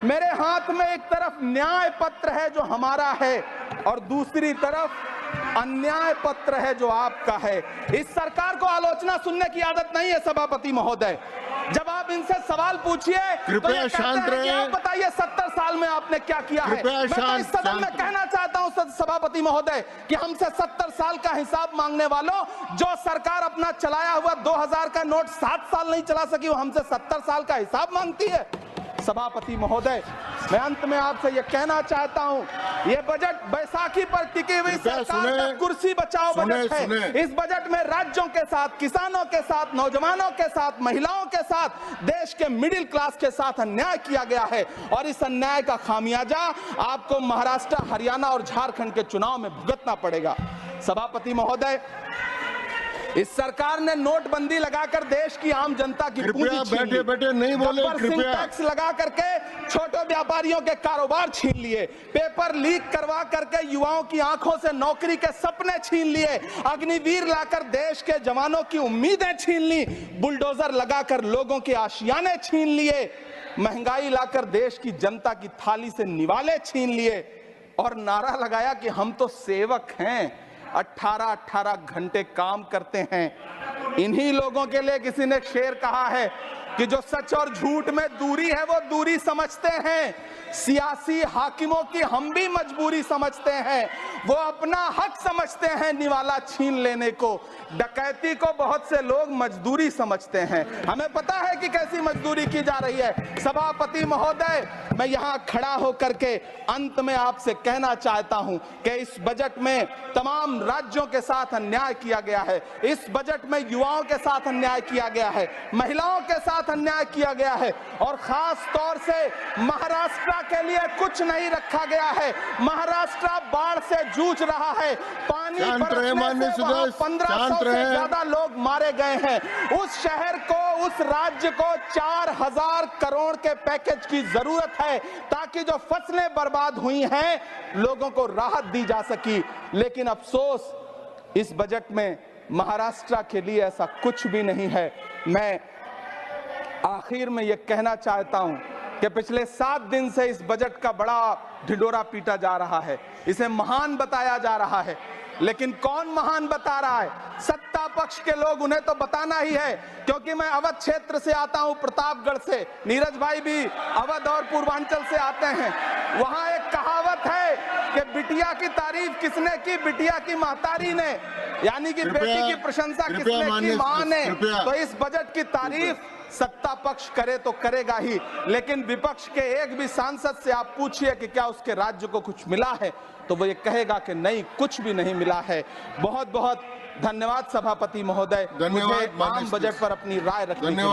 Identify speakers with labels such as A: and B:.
A: मेरे हाथ में एक तरफ न्याय पत्र है जो हमारा है और दूसरी तरफ अन्याय पत्र है जो आपका है। इस सरकार को आलोचना सुनने की आदत नहीं है सभापति महोदय। जब आप इनसे सवाल पूछिए तो ये कहते हैं कि आप बताइए 70 साल में आपने क्या किया है। मैं तो इस सदन में कहना चाहता हूं सभापति महोदय कि हमसे 70 साल का हिसाब मांगने वालों, जो सरकार अपना चलाया हुआ 2000 का नोट 7 साल नहीं चला सकी, वो हमसे 70 साल का हिसाब मांगती है। सभापति महोदय, मैं अंत में आपसे यह कहना चाहता हूं, यह बजट बैसाखी पर टिकी हुई सरकार का कुर्सी बचाओ बजट है। इस बजट में राज्यों के साथ, किसानों के साथ, नौजवानों के साथ, महिलाओं के साथ, देश के मिडिल क्लास के साथ अन्याय किया गया है और इस अन्याय का खामियाजा आपको महाराष्ट्र, हरियाणा और झारखंड के चुनाव में भुगतना पड़ेगा। सभापति महोदय, इस सरकार ने नोटबंदी लगाकर देश की आम जनता की पूंजी छीन ली,
B: बैठे नहीं बोले,
A: टैक्स लगा करके छोटे व्यापारियों के कारोबार छीन लिए, पेपर लीक करवा करके युवाओं की आंखों से नौकरी के सपने छीन लिए, अग्निवीर लाकर देश के जवानों की उम्मीदें छीन ली, बुलडोजर लगाकर लोगों के आशियाने छीन लिए, महंगाई लाकर देश की जनता की थाली से निवाले छीन लिए और नारा लगाया कि हम तो सेवक हैं, 18-18 घंटे काम करते हैं। इन्हीं लोगों के लिए किसी ने शेर कहा है कि जो सच और झूठ में दूरी है वो दूरी समझते हैं, सियासी हाकिमों की हम भी मजबूरी समझते हैं, वो अपना हक समझते हैं निवाला छीन लेने को, डकैती को बहुत से लोग मजदूरी समझते हैं। हमें पता है कि कैसी मजदूरी की जा रही है। सभापति महोदय, मैं यहाँ खड़ा होकर के अंत में आपसे कहना चाहता हूं कि इस बजट में तमाम राज्यों के साथ अन्याय किया गया है, इस बजट में युवाओं के साथ अन्याय किया गया है, महिलाओं के साथ अन्याय किया गया है और खास तौर से महाराष्ट्र के लिए कुछ नहीं रखा गया है। महाराष्ट्र बाढ़ से जूझ रहा है, पानी बरसने से 1500 से ज्यादा लोग मारे गए हैं। उस शहर को, उस राज्य को 4000 करोड़ के पैकेज की जरूरत है ताकि जो फसलें बर्बाद हुई हैं लोगों को राहत दी जा सकी। लेकिन अफसोस, इस बजट में महाराष्ट्र के लिए ऐसा कुछ भी नहीं है। मैं आखिर में यह कहना चाहता हूं कि पिछले 7 दिन से इस बजट का बड़ा ढिंढोरा पीटा जा रहा है, इसे महान बताया जा रहा है, लेकिन कौन महान बता रहा है? सत्ता पक्ष के लोग, उन्हें तो बताना ही है। क्योंकि मैं अवध क्षेत्र से आता हूं, प्रतापगढ़ से, नीरज भाई भी अवध और पूर्वांचल से आते हैं। वहां एक कहावत है कि बिटिया की तारीफ किसने की? बिटिया की महतारी ने, यानी कि बेटी की प्रशंसा किसने की? मां ने। तो इस बजट की तारीफ सत्ता पक्ष करे तो करेगा ही, लेकिन विपक्ष के एक भी सांसद से आप पूछिए कि क्या उसके राज्य को कुछ मिला है, तो वो ये कहेगा कि नहीं, कुछ भी नहीं मिला है। बहुत बहुत धन्यवाद सभापति महोदय, मुझे आम बजट पर अपनी राय रखने के लिए।